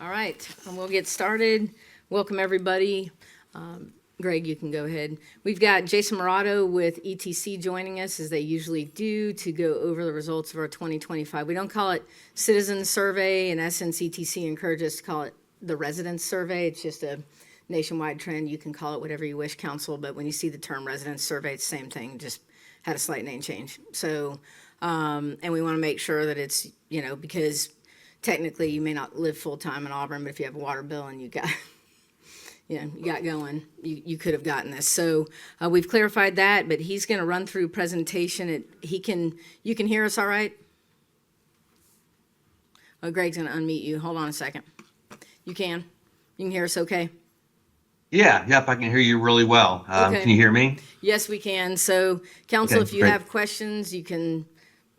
All right, and we'll get started. Welcome, everybody. Greg, you can go ahead. We've got Jason Morato with ETC joining us, as they usually do, to go over the results of our 2025. We don't call it Citizen Survey, in essence, ETC encourages us to call it the Residence Survey. It's just a nationwide trend. You can call it whatever you wish, council, but when you see the term Residence Survey, it's the same thing, just had a slight name change. So, and we want to make sure that it's, because technically you may not live full-time in Auburn, but if you have a water bill and you got going, you could have gotten this. So we've clarified that, but he's going to run through presentation. You can hear us all right? Oh, Greg's going to unmute you. Hold on a second. You can hear us okay? Yep, I can hear you really well. Okay. Can you hear me? Yes, we can. So council, Okay, if you great. have questions, you can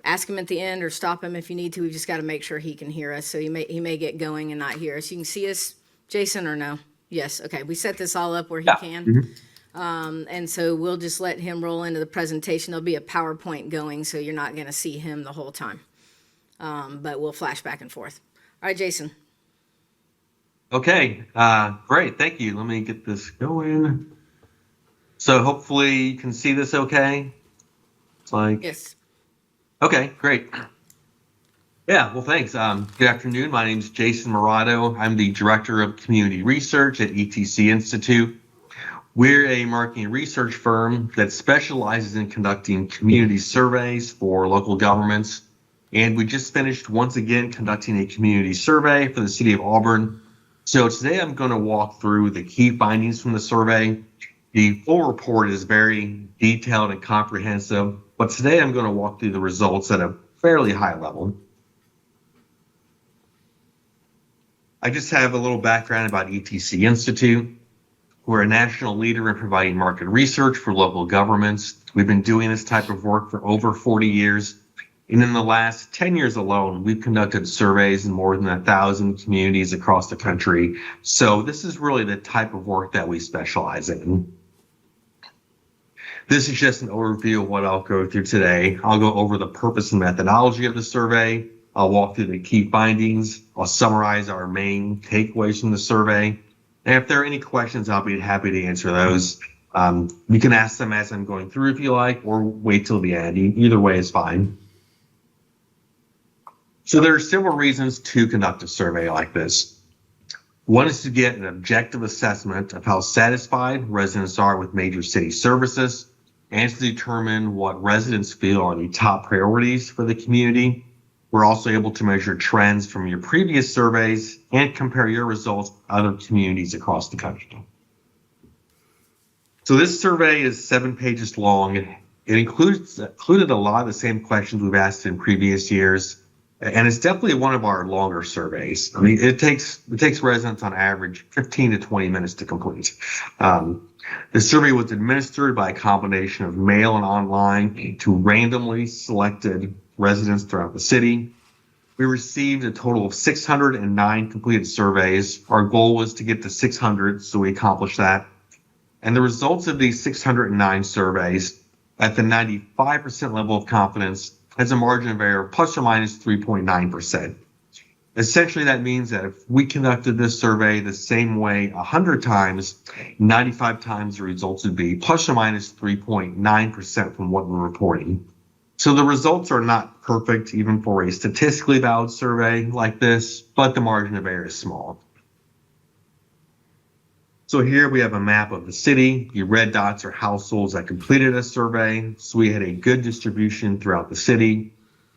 ask him at the end or stop him if you need to. We've just got to make sure he can hear us. So he may get going and not hear us. You can see us, Jason, or no? Yes, okay. We set this all up where he Yeah. can. And so we'll just let him roll into the presentation. There'll be a PowerPoint going, so you're not going to see him the whole time. But we'll flash back and forth. All right, Jason. Okay, great, thank you. Let me get this going. So hopefully you can see this okay? It's like, Yes. okay, great. Yeah, well, thanks. Good afternoon. My name is Jason Morato. I'm the Director of Community Research at ETC Institute. We're a marketing research firm that specializes in conducting community surveys for local governments. And we just finished once again conducting a community survey for the city of Auburn. So today I'm going to walk through the key findings from the survey. The full report is very detailed and comprehensive, but today I'm going to walk through the results at a fairly high level. I just have a little background about ETC Institute. We're a national leader in providing market research for local governments. We've been doing this type of work for over 40 years. And in the last 10 years alone, we've conducted surveys in more than 1,000 communities across the country. So this is really the type of work that we specialize in. This is just an overview of what I'll go through today. I'll go over the purpose and methodology of the survey. I'll walk through the key findings. I'll summarize our main takeaways from the survey. And if there are any questions, I'll be happy to answer those. You can ask them as I'm going through if you like, or wait till the end. Either way is fine. So there are several reasons to conduct a survey like this. One is to get an objective assessment of how satisfied residents are with major city services, and to determine what residents feel are the top priorities for the community. We're also able to measure trends from your previous surveys and compare your results with other communities across the country. So this survey is 7 pages long. It included a lot of the same questions we've asked in previous years. And it's definitely one of our longer surveys. I mean, it takes residents on average 15 to 20 minutes to complete. The survey was administered by a combination of mail and online to randomly selected residents throughout the city. We received a total of 609 completed surveys. Our goal was to get to 600, so we accomplished that. And the results of these 609 surveys at the 95% level of confidence has a margin of error plus or minus 3.9%. Essentially, that means that if we conducted this survey the same way 100 times, 95 times the results would be plus or minus 3.9% from what we're reporting. So the results are not perfect even for a statistically valid survey like this, but the margin of error is small. So here we have a map of the city. The red dots are households that completed a survey. So we had a good distribution throughout the city.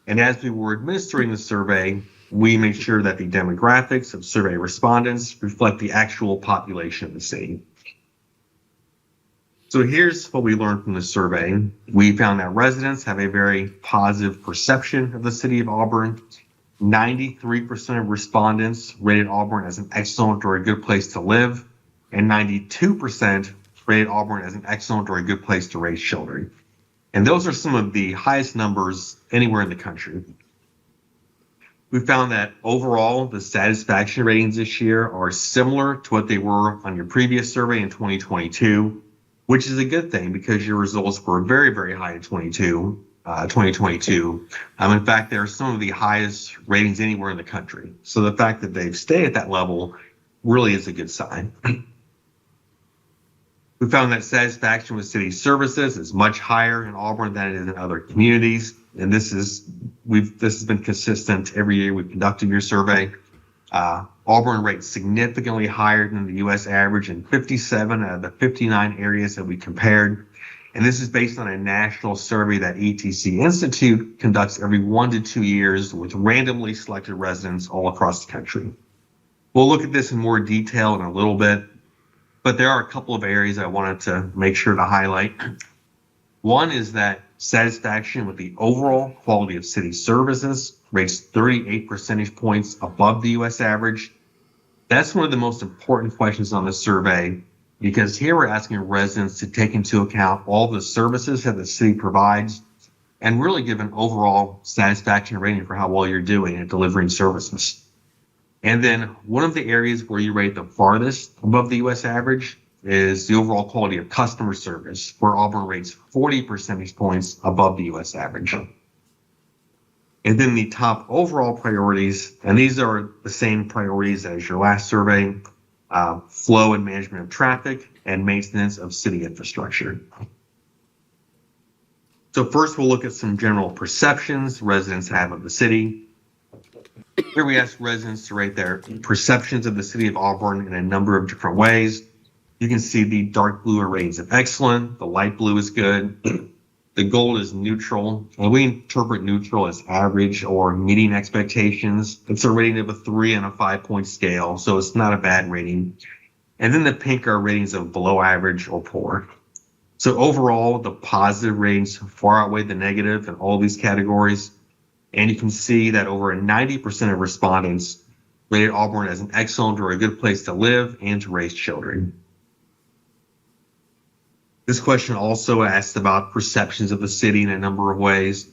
And as we were administering the survey, we made sure that the demographics of survey respondents reflect the actual population of the city. So here's what we learned from the survey. We found that residents have a very positive perception of the city of Auburn. 93% of respondents rated Auburn as an excellent or a good place to live, and 92% rated Auburn as an excellent or a good place to raise children. And those are some of the highest numbers anywhere in the country. We found that overall, the satisfaction ratings this year are similar to what they were on your previous survey in 2022, which is a good thing because your results were very, very high in 22. 2022. In fact, they're some of the highest ratings anywhere in the country. So the fact that they've stayed at that level really is a good sign. We found that satisfaction with city services is much higher in Auburn than it is in other communities. And this has been consistent every year we've conducted your survey. Auburn rates significantly higher than the U.S. average in 57 out of the 59 areas that we compared. And this is based on a national survey that ETC Institute conducts every 1 to 2 years with randomly selected residents all across the country. We'll look at this in more detail in a little bit, but there are a couple of areas I wanted to make sure to highlight. One is that satisfaction with the overall quality of city services rates 38 percentage points above the U.S. average. That's one of the most important questions on the survey, because here we're asking residents to take into account all the services that the city provides and really give an overall satisfaction rating for how well you're doing at delivering services. And then one of the areas where you rate the farthest above the U.S. average is the overall quality of customer service, where Auburn rates 40 percentage points above the U.S. average. And then the top overall priorities, and these are the same priorities as your last survey, flow and management of traffic and maintenance of city infrastructure. So first we'll look at some general perceptions residents have of the city. Here we ask residents to rate their perceptions of the city of Auburn in a number of different ways. You can see the dark blue are ratings of excellent, the light blue is good, the gold is neutral, and we interpret neutral as average or meeting expectations. It's a rating of a 3 on a 5-point scale, so it's not a bad rating. And then the pink are ratings of below average or poor. So overall, the positive ratings far outweigh the negative in all these categories. And you can see that over 90% of respondents rated Auburn as an excellent or a good place to live and to raise children. This question also asked about perceptions of the city in a number of ways.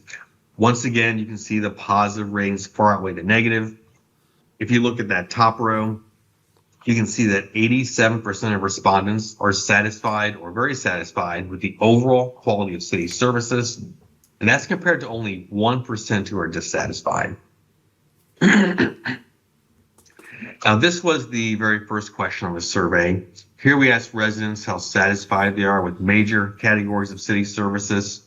Once again, you can see the positive ratings far outweigh the negative. If you look at that top row, you can see that 87% of respondents are satisfied or very satisfied with the overall quality of city services. And that's compared to only 1% who are dissatisfied. Now, this was the very first question on the survey. Here we asked residents how satisfied they are with major categories of city services.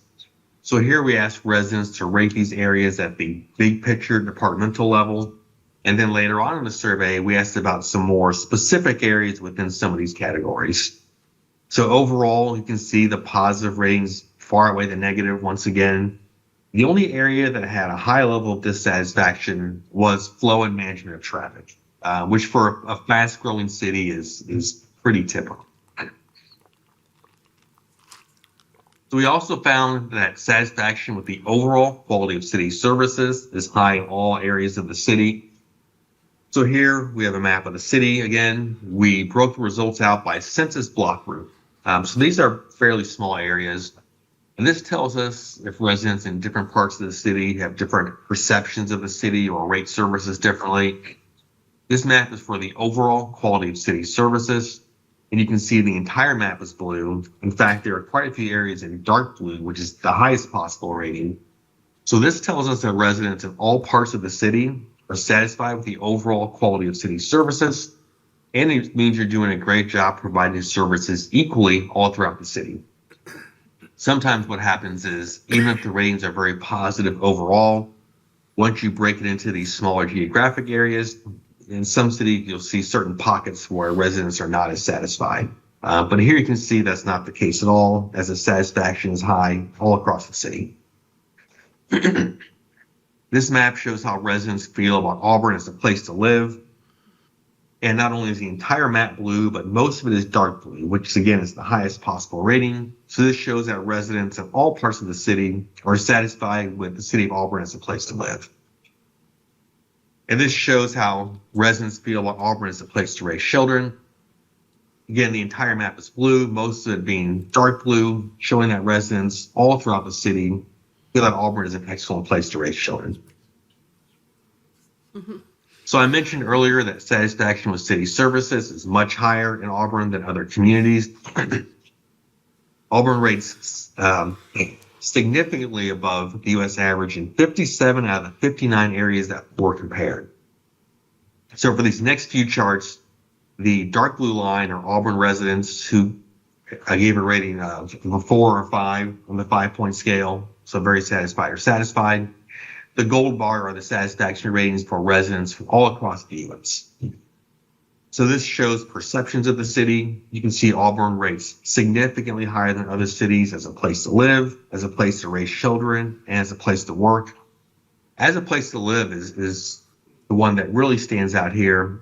So here we asked residents to rate these areas at the big picture departmental level. And then later on in the survey, we asked about some more specific areas within some of these categories. So overall, you can see the positive ratings far outweigh the negative once again. The only area that had a high level of dissatisfaction was flow and management of traffic, which for a fast growing city is pretty typical. So we also found that satisfaction with the overall quality of city services is high in all areas of the city. So here we have a map of the city. Again, we broke the results out by census block group. So these are fairly small areas. And this tells us if residents in different parts of the city have different perceptions of the city or rate services differently. This map is for the overall quality of city services. And you can see the entire map is blue. In fact, there are quite a few areas in dark blue, which is the highest possible rating. So this tells us that residents in all parts of the city are satisfied with the overall quality of city services. And it means you're doing a great job providing services equally all throughout the city. Sometimes what happens is, even if the ratings are very positive overall, once you break it into these smaller geographic areas, in some cities you'll see certain pockets where residents are not as satisfied. But here you can see that's not the case at all, as the satisfaction is high all across the city. This map shows how residents feel about Auburn as a place to live. And not only is the entire map blue, but most of it is dark blue, which again is the highest possible rating. So this shows that residents in all parts of the city are satisfied with the city of Auburn as a place to live. And this shows how residents feel about Auburn as a place to raise children. Again, the entire map is blue, most of it being dark blue, showing that residents all throughout the city feel that Auburn is an excellent place to raise children. Mm-hmm. So I mentioned earlier that satisfaction with city services is much higher in Auburn than other communities. Auburn rates significantly above the U.S. average in 57 out of the 59 areas that were compared. So for these next few charts, the dark blue line are Auburn residents who I gave a rating of a 4 or 5 on the 5-point scale, so very satisfied or satisfied. The gold bar are the satisfaction ratings for residents from all across the U.S. So this shows perceptions of the city. You can see Auburn rates significantly higher than other cities as a place to live, as a place to raise children, and as a place to work. As a place to live is the one that really stands out here.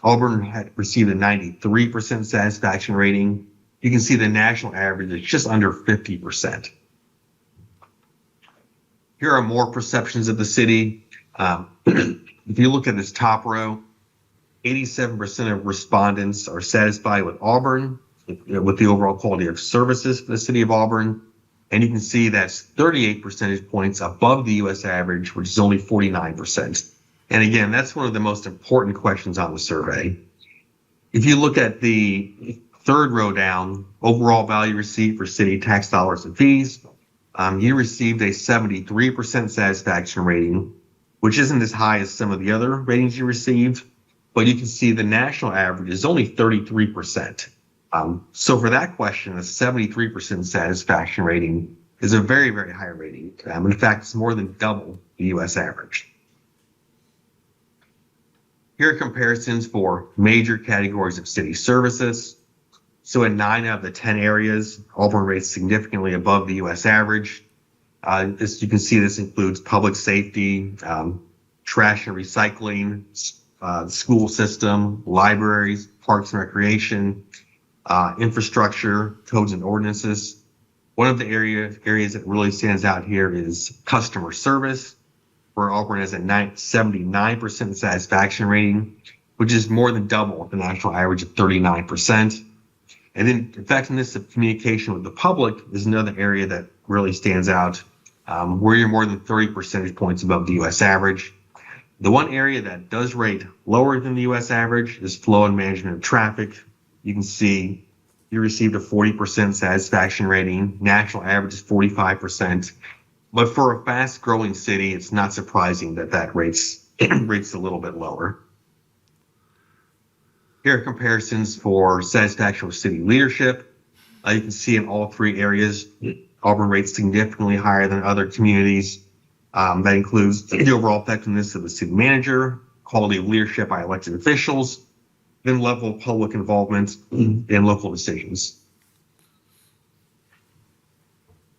Auburn had received a 93% satisfaction rating. You can see the national average is just under 50%. Here are more perceptions of the city. If you look at this top row, 87% of respondents are satisfied with Auburn, with the overall quality of services for the city of Auburn. And you can see that's 38 percentage points above the U.S. average, which is only 49%. And again, that's one of the most important questions on the survey. If you look at the third row down, overall value received for city tax dollars and fees, you received a 73% satisfaction rating, which isn't as high as some of the other ratings you received, but you can see the national average is only 33%. So for that question, a 73% satisfaction rating is a very, very high rating. In fact, it's more than double the U.S. average. Here are comparisons for major categories of city services. So in 9 out of the 10 areas, Auburn rates significantly above the U.S. average. As you can see, this includes public safety, trash and recycling, school system, libraries, parks and recreation, infrastructure, codes and ordinances. One of the areas that really stands out here is customer service, where Auburn has a 79% satisfaction rating, which is more than double the national average of 39%. And then effectiveness of communication with the public is another area that really stands out, where you're more than 30 percentage points above the U.S. average. The one area that does rate lower than the U.S. average is flow and management of traffic. You can see you received a 40% satisfaction rating. National average is 45%. But for a fast-growing city, it's not surprising that rates a little bit lower. Here are comparisons for satisfaction with city leadership. You can see in all 3 areas, Auburn rates significantly higher than other communities. That includes the overall effectiveness of the city manager, quality of leadership by elected officials, then level of public involvement in local decisions.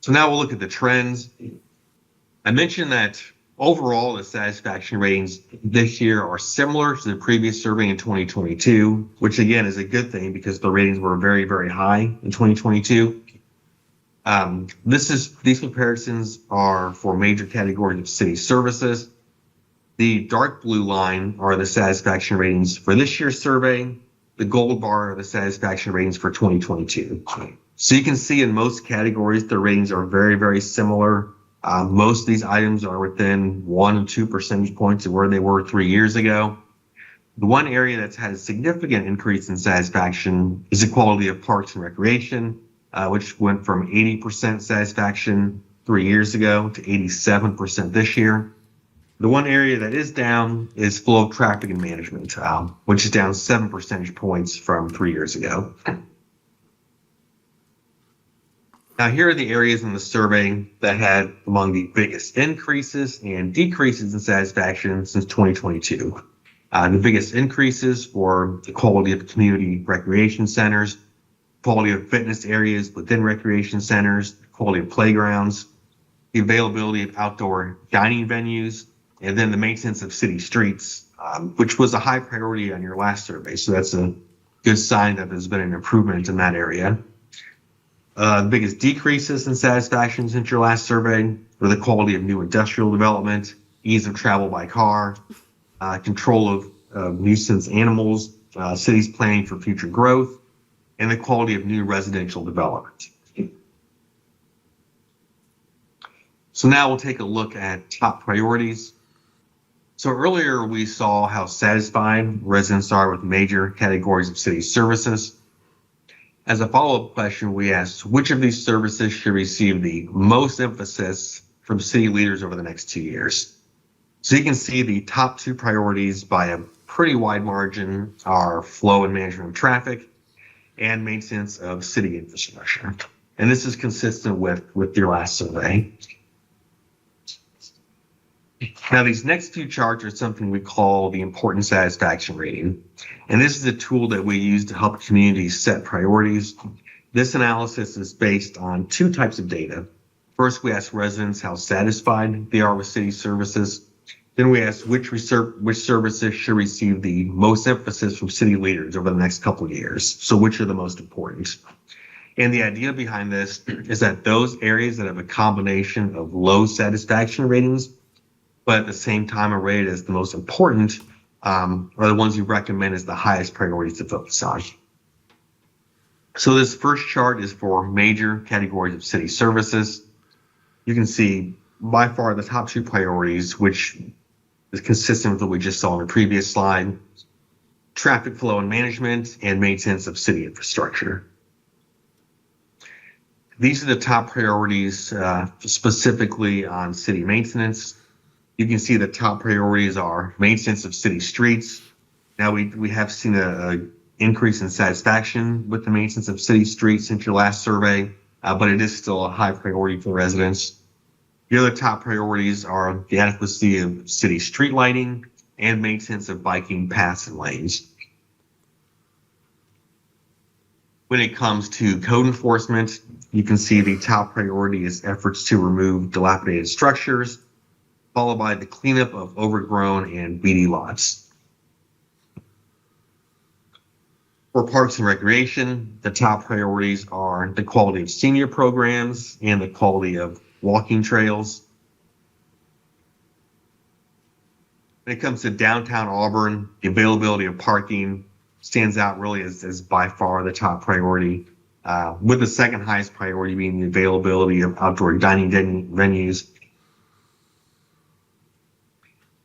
So now we'll look at the trends. I mentioned that overall the satisfaction ratings this year are similar to the previous survey in 2022, which again is a good thing because the ratings were very, very high in 2022. These comparisons are for major categories of city services. The dark blue line are the satisfaction ratings for this year's survey. The gold bar are the satisfaction ratings for 2022. So you can see in most categories, the ratings are very, very similar. Most of these items are within 1 or 2 percentage points of where they were 3 years ago. The one area that's had a significant increase in satisfaction is the quality of parks and recreation, which went from 80% satisfaction 3 years ago to 87% this year. The one area that is down is flow of traffic and management, which is down 7 percentage points from 3 years ago. Now, here are the areas in the survey that had among the biggest increases and decreases in satisfaction since 2022. The biggest increases were the quality of community recreation centers, quality of fitness areas within recreation centers, quality of playgrounds, the availability of outdoor dining venues, and then the maintenance of city streets, which was a high priority on your last survey. So that's a good sign that there's been an improvement in that area. The biggest decreases in satisfaction since your last survey were the quality of new industrial development, ease of travel by car, control of nuisance animals, cities planning for future growth, and the quality of new residential development. So now we'll take a look at top priorities. So earlier we saw how satisfied residents are with major categories of city services. As a follow-up question, we asked which of these services should receive the most emphasis from city leaders over the next 2 years. So you can see the top two priorities by a pretty wide margin are flow and management of traffic and maintenance of city infrastructure. And this is consistent with your last survey. Now, these next few charts are something we call the important satisfaction rating. And this is a tool that we use to help communities set priorities. This analysis is based on two types of data. First, we ask residents how satisfied they are with city services. Then we ask which services should receive the most emphasis from city leaders over the next couple of years. So which are the most important? And the idea behind this is that those areas that have a combination of low satisfaction ratings, but at the same time are rated as the most important, are the ones you recommend as the highest priorities to focus on. So this first chart is for major categories of city services. You can see by far the top two priorities, which is consistent with what we just saw in the previous slide: traffic flow and management and maintenance of city infrastructure. These are the top priorities specifically on city maintenance. You can see the top priorities are maintenance of city streets. Now we have seen an increase in satisfaction with the maintenance of city streets since your last survey, but it is still a high priority for residents. The other top priorities are the adequacy of city street lighting and maintenance of biking paths and lanes. When it comes to code enforcement, you can see the top priority is efforts to remove dilapidated structures, followed by the cleanup of overgrown and weedy lots. For parks and recreation, the top priorities are the quality of senior programs and the quality of walking trails. When it comes to downtown Auburn, the availability of parking stands out really as by far the top priority, with the second highest priority being the availability of outdoor dining venues.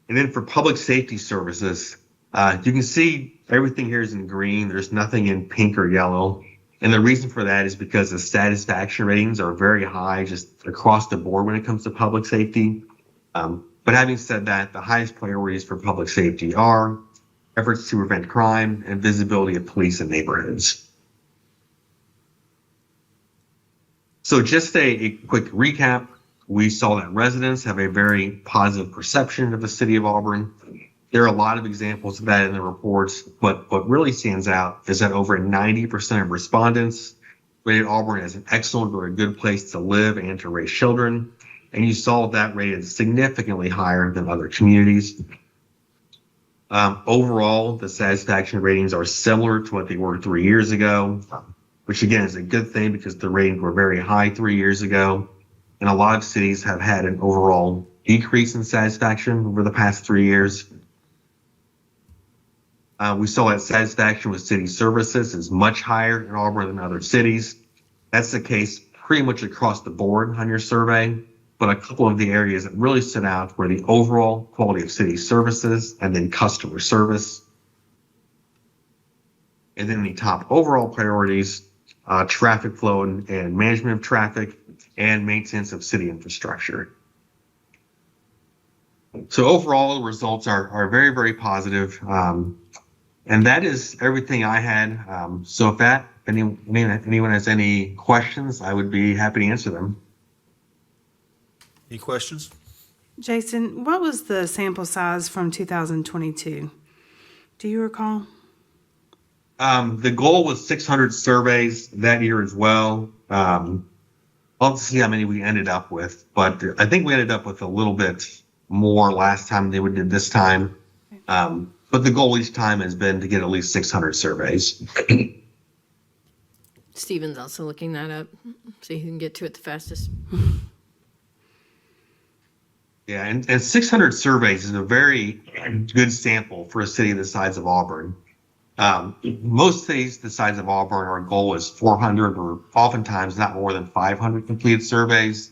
And then for public safety services, you can see everything here is in green. There's nothing in pink or yellow. And the reason for that is because the satisfaction ratings are very high just across the board when it comes to public safety. But having said that, the highest priorities for public safety are efforts to prevent crime and visibility of police in neighborhoods. So just a quick recap. We saw that residents have a very positive perception of the city of Auburn. There are a lot of examples of that in the reports, but what really stands out is that over 90% of respondents rated Auburn as an excellent or a good place to live and to raise children. And you saw that rated significantly higher than other communities. Overall, the satisfaction ratings are similar to what they were 3 years ago, which again is a good thing because the ratings were very high 3 years ago. And a lot of cities have had an overall decrease in satisfaction over the past 3 years. We saw that satisfaction with city services is much higher in Auburn than other cities. That's the case pretty much across the board on your survey, but a couple of the areas that really stood out were the overall quality of city services and then customer service. And then the top overall priorities, traffic flow and management of traffic and maintenance of city infrastructure. So overall, the results are very, very positive. And that is everything I had. So if anyone has any questions, I would be happy to answer them. Any questions? Jason, what was the sample size from 2022? Do you recall? The goal was 600 surveys that year as well. I'll have to see how many we ended up with, but I think we ended up with a little bit more last time than we did this time. But the goal each time has been to get at least 600 surveys. Steven's also looking that up, see who can get to it the fastest. Yeah, and 600 surveys is a very good sample for a city the size of Auburn. Most cities the size of Auburn, our goal is 400 or oftentimes not more than 500 completed surveys.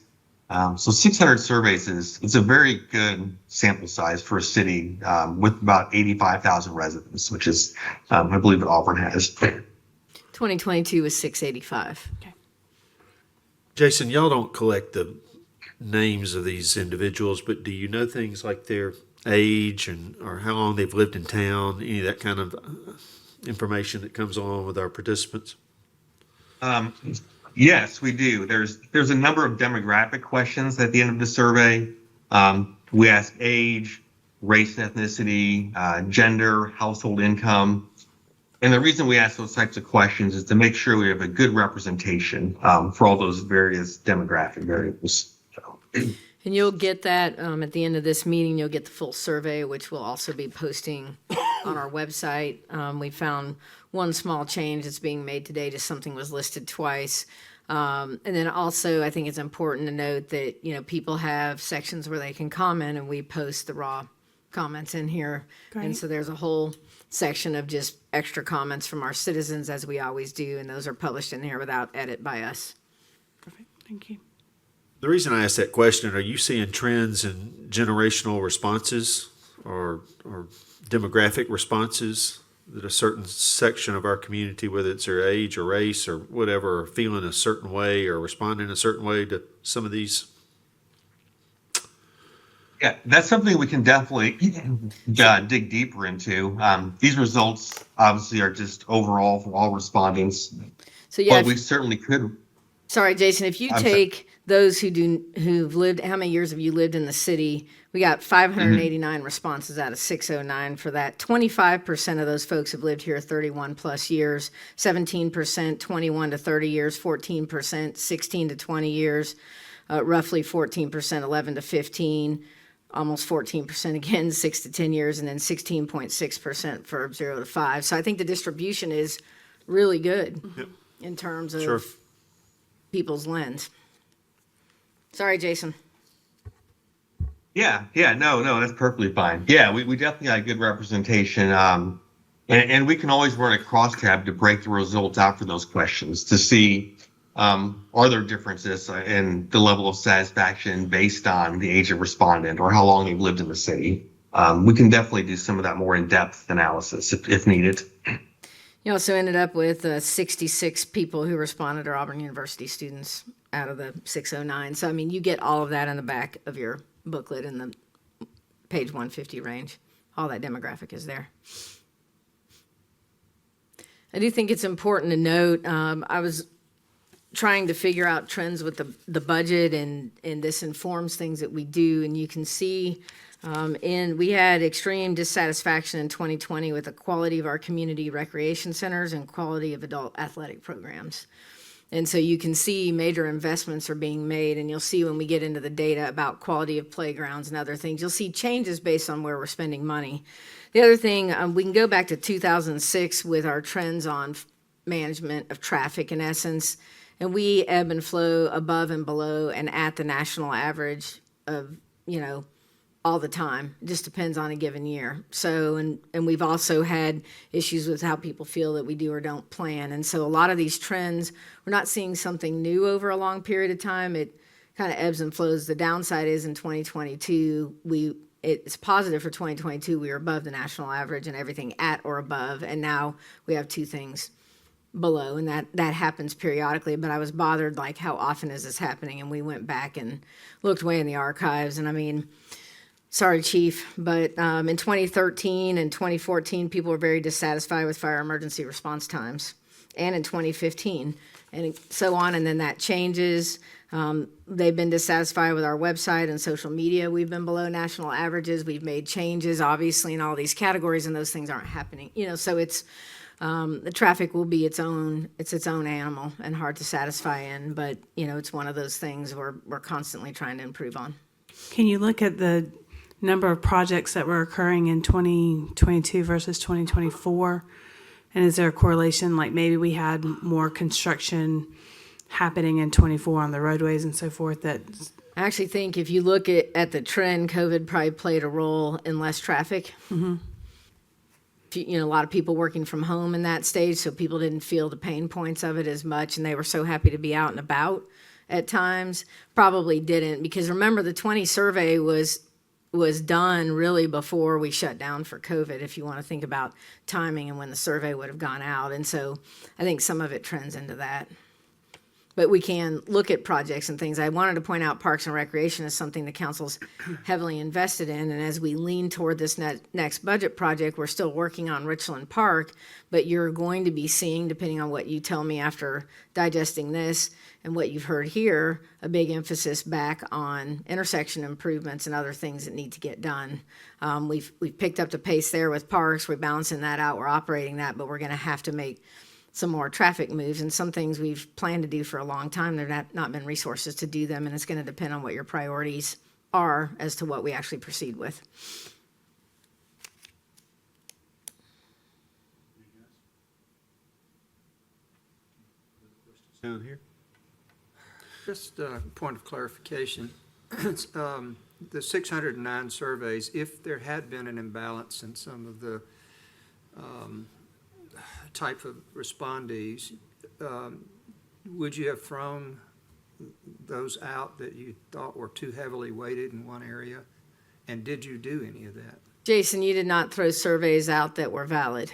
So 600 surveys it's a very good sample size for a city with about 85,000 residents, which is, I believe, what Auburn has. 2022 was 685. Jason, y'all don't collect the names of these individuals, but do you know things like their age and or how long they've lived in town? Any of that kind of information that comes along with our participants? Yes, we do. There's a number of demographic questions at the end of the survey. We ask age, race and ethnicity, gender, household income. And the reason we ask those types of questions is to make sure we have a good representation for all those various demographic variables. So, And you'll get that at the end of this meeting. You'll get the full survey, which we'll also be posting on our website. We found one small change that's being made today, just something was listed twice. And then also, I think it's important to note that, you know, people have sections where they can comment, and we post the raw comments in here. And Great. so there's a whole section of just extra comments from our citizens, as we always do, and those are published in here without edit by us. Perfect. Thank you. The reason I asked that question, are you seeing trends in generational responses or demographic responses that a certain section of our community, whether it's their age or race or whatever, are feeling a certain way or responding a certain way to some of these? yeah, that's something we can definitely dig deeper into. These results obviously are just overall for all respondents, So yeah, but we certainly could. sorry, Jason, if you I'm sorry. take those who've lived, how many years have you lived in the city? We got 589 responses out of 609 for that. 25% of those folks have lived here 31 plus years, 17% 21 to 30 years, 14% 16 to 20 years, roughly 14% 11 to 15, almost 14% again 6 to 10 years, and then 16.6% for 0 to 5. So I think the distribution is really good in terms of Sure. people's lens. Sorry, Jason. Yeah, no, that's perfectly fine. Yeah, we definitely got good representation. And we can always run a crosstab to break the results out for those questions to see are there differences in the level of satisfaction based on the age of respondent or how long they've lived in the city. We can definitely do some of that more in-depth analysis if needed. You also ended up with 66 people who responded are Auburn University students out of the 609. So, I mean, you get all of that in the back of your booklet in the page 150 range. All that demographic is there. I do think it's important to note, I was trying to figure out trends with the budget, and this informs things that we do. And you can see we had extreme dissatisfaction in 2020 with the quality of our community recreation centers and quality of adult athletic programs. And so you can see major investments are being made, and you'll see when we get into the data about quality of playgrounds and other things, you'll see changes based on where we're spending money. The other thing, we can go back to 2006 with our trends on management of traffic in essence, and we ebb and flow above and below and at the national average of, you know, all the time. It just depends on a given year. So, and we've also had issues with how people feel that we do or don't plan. And so a lot of these trends, we're not seeing something new over a long period of time. It kind of ebbs and flows. The downside is in 2022, it's positive for 2022. We were above the national average and everything at or above. And now we have two things below, and that happens periodically. But I was bothered, like, how often is this happening? And we went back and looked way in the archives. And I mean, sorry, Chief, but in 2013 and 2014, people were very dissatisfied with fire emergency response times, and in 2015, and so on. And then that changes. They've been dissatisfied with our website and social media. We've been below national averages. We've made changes, obviously, in all these categories, and those things aren't happening. You know, so it's the traffic will be its own animal and hard to satisfy in. But you know, it's one of those things we're constantly trying to improve on. Can you look at the number of projects that were occurring in 2022 versus 2024? And is there a correlation, like maybe we had more construction happening in 24 on the roadways and so forth? That I actually think if you look at the trend, COVID probably played a role in less traffic. Mm-hmm. You know, a lot of people working from home in that stage, so people didn't feel the pain points of it as much, and they were so happy to be out and about at times. Probably didn't, because remember, the 20 survey was was done really before we shut down for COVID, if you want to think about timing and when the survey would have gone out. And so I think some of it trends into that. But we can look at projects and things. I wanted to point out Parks and Recreation is something the council's heavily invested in. And as we lean toward this next budget project, we're still working on Richland Park. But you're going to be seeing, depending on what you tell me after digesting this and what you've heard here, a big emphasis back on intersection improvements and other things that need to get done. We've picked up the pace there with parks. We're balancing that out. We're operating that, but we're going to have to make some more traffic moves, and some things we've planned to do for a long time. There have not been resources to do them, and it's going to depend on what your priorities are as to what we actually proceed with. Down here? Just a point of clarification. The 609 surveys, if there had been an imbalance in some of the type of respondees, would you have thrown those out that you thought were too heavily weighted in one area? And did you do any of that? Jason, you did not throw surveys out that were valid.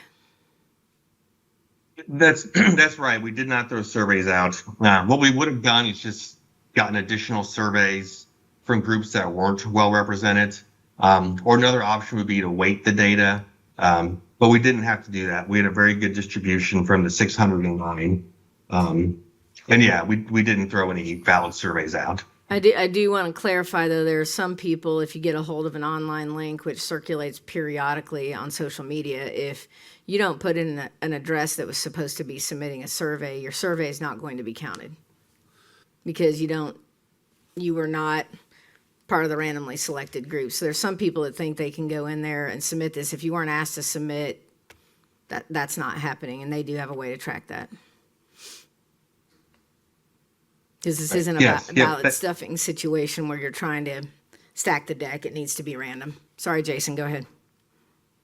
That's right. We did not throw surveys out. What we would have done is just gotten additional surveys from groups that weren't well represented. Or another option would be to weight the data. But we didn't have to do that. We had a very good distribution from the 609. And yeah, we didn't throw any valid surveys out. I do want to clarify, though, there are some people, if you get a hold of an online link which circulates periodically on social media, if you don't put in an address that was supposed to be submitting a survey, your survey is not going to be counted because you were not part of the randomly selected group. So there's some people that think they can go in there and submit this. If you weren't asked to submit, that's not happening, and they do have a way to track that. Because this isn't Yes, a yeah, ballot stuffing situation where you're trying to stack the deck. It needs to be random. Sorry, Jason, go ahead.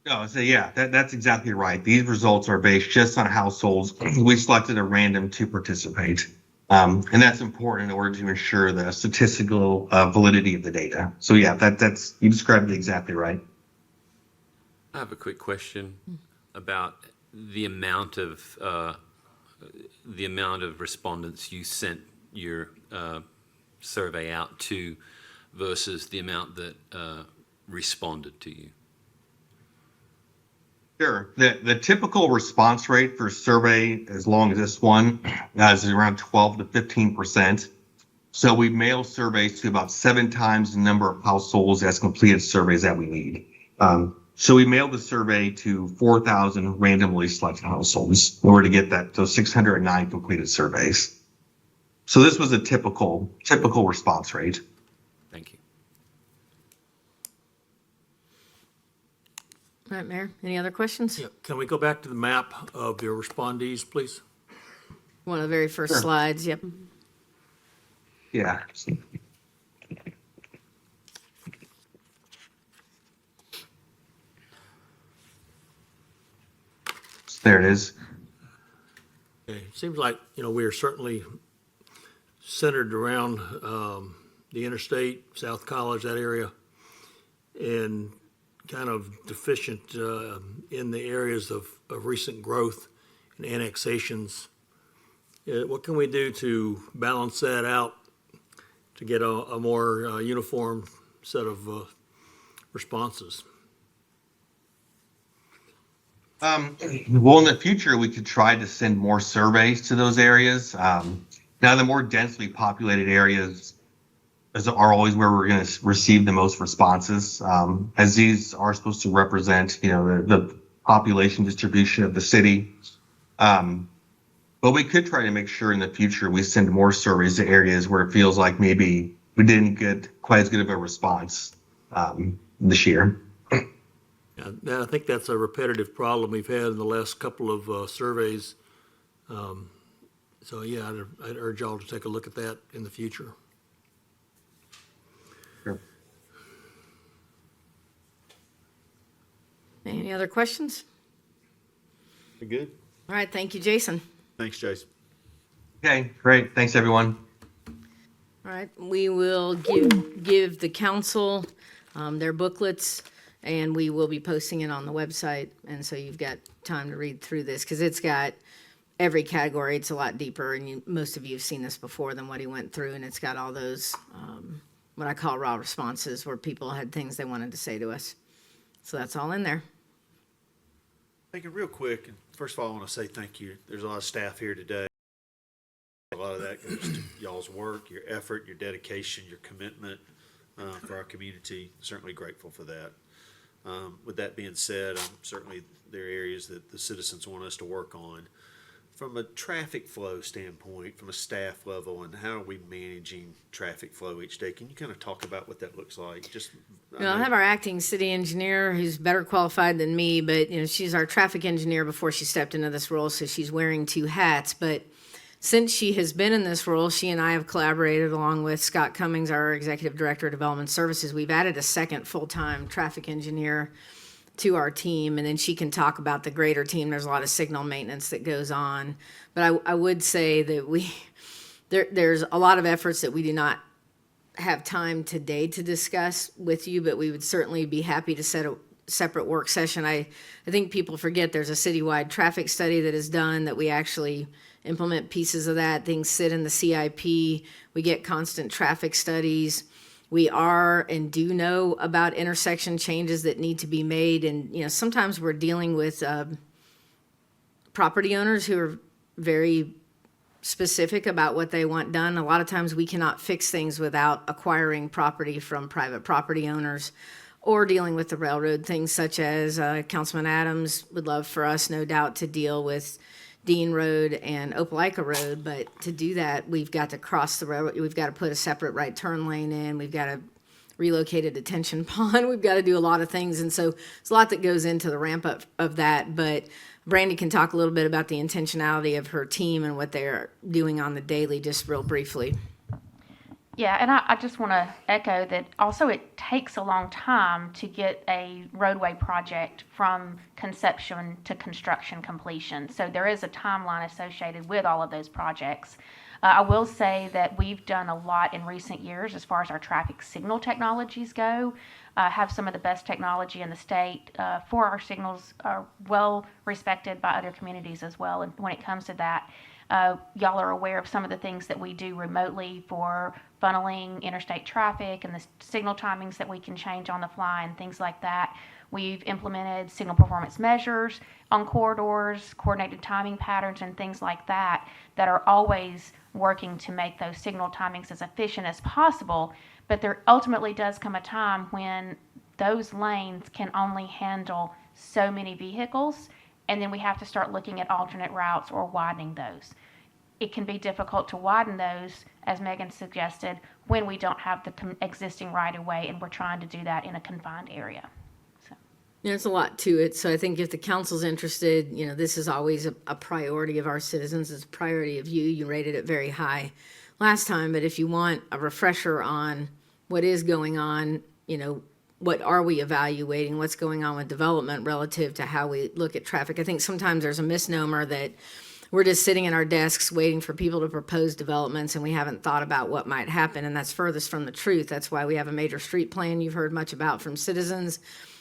No, so yeah, that's exactly right. These results are based just on households. We selected a random to participate. And that's important in order to ensure the statistical validity of the data. So yeah, that's you described it exactly right. I have a quick question about the amount of respondents you sent your survey out to versus the amount that responded to you. Sure. The typical response rate for a survey, as long as this one, is around 12 to 15%. So we mail surveys to about 7 times the number of households as completed surveys that we need. So we mailed the survey to 4,000 randomly selected households in order to get those 609 completed surveys. So this was a typical response rate. Thank you. All right, Mayor, any other questions? Yeah, can we go back to the map of your respondees, please? One of the very first Sure. slides, yep. Yeah. There it is. Okay, seems like, we are certainly centered around the interstate, South College, that area, and kind of deficient in the areas of recent growth and annexations. What can we do to balance that out to get a more uniform set of responses? Well, in the future, we could try to send more surveys to those areas. Now, the more densely populated areas are always where we're going to receive the most responses, as these are supposed to represent, the population distribution of the city. But we could try to make sure in the future we send more surveys to areas where it feels like maybe we didn't get quite as good of a response this year. Yeah, I think that's a repetitive problem we've had in the last couple of surveys. So yeah, I'd urge y'all to take a look at that in the future. Sure. Any other questions? You good? All right, thank you, Jason. Thanks, Jason. Okay, great. Thanks, everyone. All right, we will give the council They're booklets, and we will be posting it on the website, and so you've got time to read through this, because it's got every category. It's a lot deeper, and most of you have seen this before than what he went through, and it's got all those, what I call raw responses, where people had things they wanted to say to us. So that's all in there. Thank you, real quick. And first of all, I want to say thank you. There's a lot of staff here today. A lot of that goes to y'all's work, your effort, your dedication, your commitment for our community. Certainly grateful for that. With that being said, certainly there are areas that the citizens want us to work on. From a traffic flow standpoint, from a staff level, and how are we managing traffic flow each day? Can you kind of talk about what that looks like? Just, I'll have our acting city engineer, who's better qualified than me, but she's our traffic engineer before she stepped into this role, so she's wearing two hats. But since she has been in this role, she and I have collaborated along with Scott Cummings, our executive director of development services. We've added a second full-time traffic engineer to our team, and then she can talk about the greater team. There's a lot of signal maintenance that goes on, but I would say that there's a lot of efforts that we do not have time today to discuss with you, but we would certainly be happy to set a separate work session. I think people forget there's a citywide traffic study that is done, that we actually implement pieces of that. Things sit in the CIP. We get constant traffic studies. We are and do know about intersection changes that need to be made. And, sometimes we're dealing with property owners who are very specific about what they want done. A lot of times we cannot fix things without acquiring property from private property owners, or dealing with the railroad, things such as Councilman Adams would love for us, no doubt, to deal with Dean Road and Opelika Road, but to do that, we've got to cross the railroad. We've got to put a separate right turn lane in. We've got to relocate a detention pond. We've got to do a lot of things, and so there's a lot that goes into the ramp up of that. But Brandy can talk a little bit about the intentionality of her team and what they're doing on the daily, just real briefly. Yeah, and I just want to echo that also it takes a long time to get a roadway project from conception to construction completion. So there is a timeline associated with all of those projects. I will say that we've done a lot in recent years as far as our traffic signal technologies go. Have some of the best technology in the state for our signals, are well respected by other communities as well. And when it comes to that, y'all are aware of some of the things that we do remotely for funneling interstate traffic and the signal timings that we can change on the fly and things like that. We've implemented signal performance measures on corridors, coordinated timing patterns, and things like that that are always working to make those signal timings as efficient as possible. But there ultimately does come a time when those lanes can only handle so many vehicles, and then we have to start looking at alternate routes or widening those. It can be difficult to widen those, as Megan suggested, when we don't have the existing right-of-way and we're trying to do that in a confined area. So. There's a lot to it, so I think if the council's interested, this is always a priority of our citizens. It's a priority of you. You rated it very high last time, but if you want a refresher on what is going on, what are we evaluating, what's going on with development relative to how we look at traffic. I think sometimes there's a misnomer that we're just sitting at our desks waiting for people to propose developments and we haven't thought about what might happen, and that's furthest from the truth. That's why we have a major street plan you've heard much about from citizens.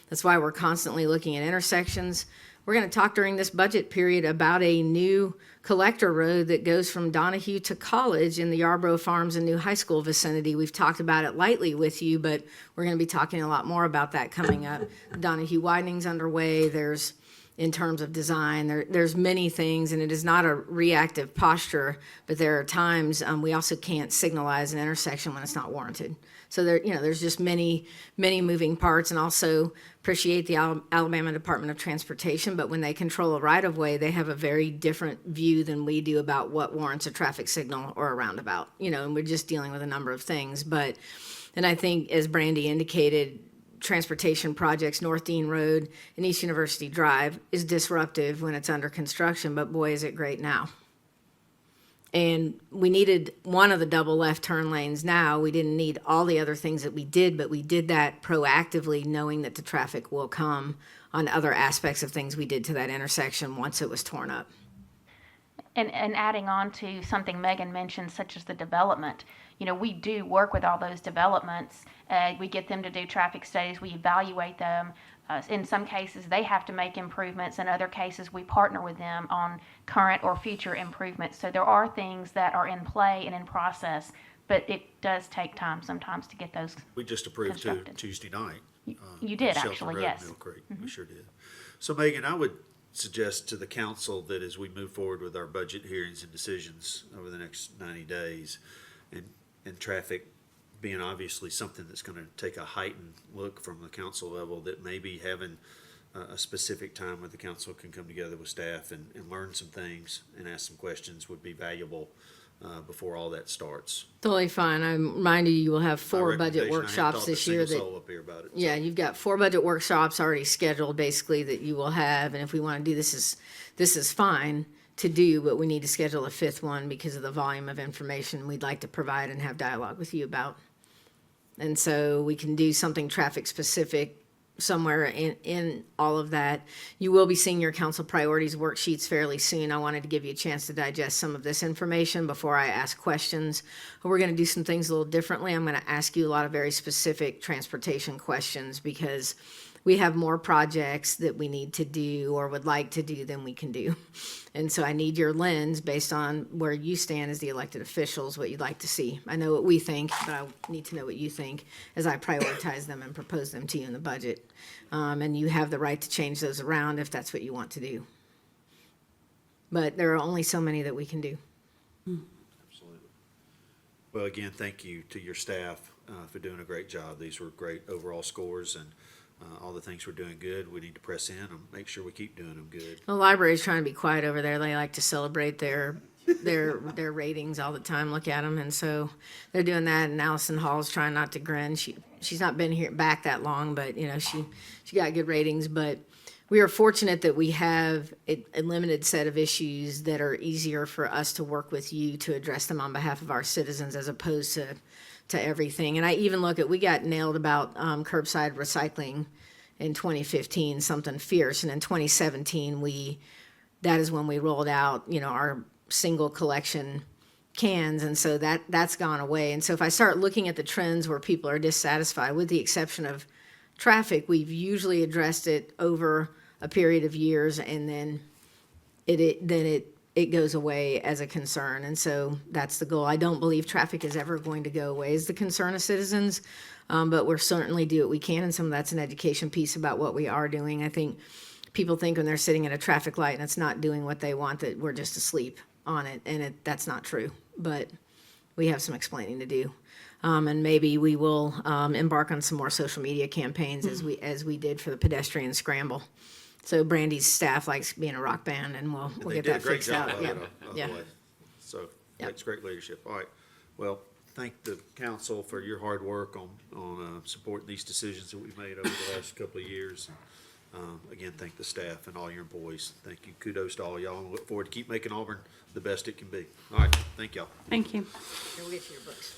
That's why we're constantly looking at intersections. We're going to talk during this budget period about a new collector road that goes from Donahue to College in the Yarborough Farms and New High School vicinity. We've talked about it lightly with you, but we're going to be talking a lot more about that coming up. Donahue widening's underway. There's, in terms of design, there's many things, and it is not a reactive posture, but there are times we also can't signalize an intersection when it's not warranted. So there's just many moving parts, and also appreciate the Alabama Department of Transportation, but when they control a right-of-way, they have a very different view than we do about what warrants a traffic signal or a roundabout, and we're just dealing with a number of things. And I think, as Brandy indicated, transportation projects, North Dean Road and East University Drive, is disruptive when it's under construction, but boy, is it great now. And we needed one of the double left turn lanes now. We didn't need all the other things that we did, but we did that proactively, knowing that the traffic will come on other aspects of things we did to that intersection once it was torn up. And adding on to something Megan mentioned, such as the development, we do work with all those developments. We get them to do traffic studies, we evaluate them. In some cases, they have to make improvements. In other cases, we partner with them on current or future improvements. So there are things that are in play and in process, but it does take time sometimes to get those. We just approved two Constructed. Tuesday night. You did, Shelton actually, Road, yes. Mill Creek. We sure did. So Megan, I would suggest to the council that as we move forward with our budget hearings and decisions over the next 90 days, and traffic being obviously something that's going to take a heightened look from the council level, that maybe having a specific time where the council can come together with staff and learn some things and ask some questions would be valuable before all that starts. Totally fine. I remind you, you will have My 4 budget recommendation, I hadn't workshops talked to this year a single that, soul up here about it. yeah, you've got 4 budget workshops already scheduled basically that you will have. And if we want to do this is fine to do, but we need to schedule a 5th one because of the volume of information we'd like to provide and have dialogue with you about. And so we can do something traffic specific somewhere in all of that. You will be seeing your council priorities worksheets fairly soon. I wanted to give you a chance to digest some of this information before I ask questions. We're going to do some things a little differently. I'm going to ask you a lot of very specific transportation questions because we have more projects that we need to do or would like to do than we can do. And so I need your lens based on where you stand as the elected officials, what you'd like to see. I know what we think, but I need to know what you think as I prioritize them and propose them to you in the budget. And you have the right to change those around if that's what you want to do. But there are only so many that we can do. Absolutely. Well, again, thank you to your staff for doing a great job. These were great overall scores, and all the things we're doing good. We need to press in and make sure we keep doing them good. The library's trying to be quiet over there. They like to celebrate their ratings all the time. Look at them, and so they're doing that. And Allison Hall's trying not to grin. She's not been back that long, but she got good ratings. But we are fortunate that we have a limited set of issues that are easier for us to work with you to address them on behalf of our citizens, as opposed to everything. And I even look at, we got nailed about curbside recycling in 2015, something fierce. And in 2017, that is when we rolled out, our single collection cans. And so that's gone away. And so if I start looking at the trends where people are dissatisfied, with the exception of traffic, we've usually addressed it over a period of years, and then it goes away as a concern. And so that's the goal. I don't believe traffic is ever going to go away as the concern of citizens, but we'll certainly do what we can. And some of that's an education piece about what we are doing. I think people think when they're sitting at a traffic light and it's not doing what they want, that we're just asleep on it. And that's not true, but we have some explaining to do. And maybe we will embark on some more social media campaigns as we did for the pedestrian scramble. So Brandy's staff likes being a rock band, and we'll They get did that a great fixed job out. of Yeah, it, by yeah. the way. So Yeah. that's great leadership. All right. Well, thank the council for your hard work on supporting these decisions that we've made over the last couple of years. Again, thank the staff and all your employees. Thank you. Kudos to all y'all, and look forward to keep making Auburn the best it can be. All right. Thank y'all. Thank you. Here, we'll get you your books.